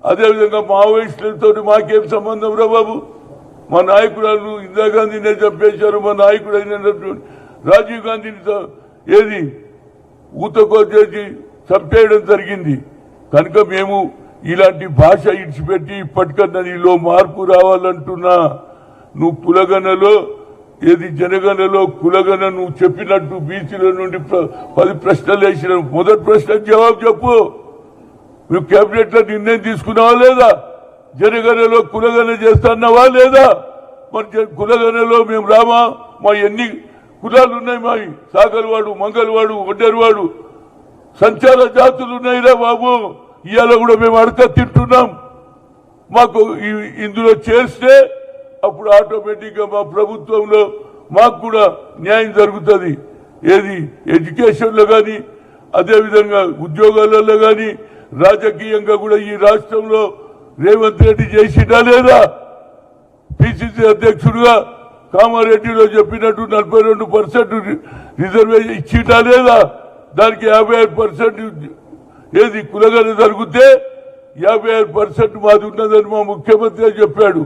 అదేవిధంగా మావోయిస్టులతో మాకేం సంబంధం రా బాబు? మా నాయకురాలు ఇందిరాగాంధీనే చంపేశారు. మా నాయకుడు అయినటువంటి రాజీవ్ గాంధీని ఏది ఊతకో చేసి చంపేయడం జరిగింది. కనుక మేము ఇలాంటి భాష ఇడిచిపెట్టి ఇప్పటికన్నా నీలో మార్పు రావాలంటున్నా. నువ్వు కులగణలో ఏది జనగణలో కులగణ నువ్వు చెప్పినట్టు బీసీల నుండి 10 ప్రశ్నలు వేసిన మొదటి ప్రశ్న జవాబు చెప్పు. నువ్వు కేబినెట్ లో నిర్ణయం తీసుకున్నావా లేదా? జనగణలో కులగణ చేస్తున్నావా లేదా? మరి కులగణలో మేము రామా? మా ఎన్ని కులాలు ఉన్నాయి? మావి సాగల్వాడు, మంగళవాడు, ఒడ్డెరవాడు సంచార జాతులు ఉన్నాయిరా బాబు. ఇవాళ కూడా మేము అడక తింటున్నాం. మాకు ఇందులో చేస్తే అప్పుడు ఆటోమేటిక్ గా మా ప్రభుత్వంలో మాకు కూడా న్యాయం జరుగుతుంది. ఏది ఎడ్యుకేషన్ లో కానీ, అదేవిధంగా ఉద్యోగాలలో కానీ, రాజకీయంగా కూడా ఈ రాష్ట్రంలో రేవంత్ రెడ్డి చేసినా లేదా? పిసిసి అధ్యక్షుడుగా కామారెడ్డిలో చెప్పినట్టు 42% రిజర్వేషన్ ఇచ్చినా లేదా? దానికి 55% ఏది కులగన జరిగితే 55% మాది ఉన్నదని మా ముఖ్యమంత్రి చెప్పాడు.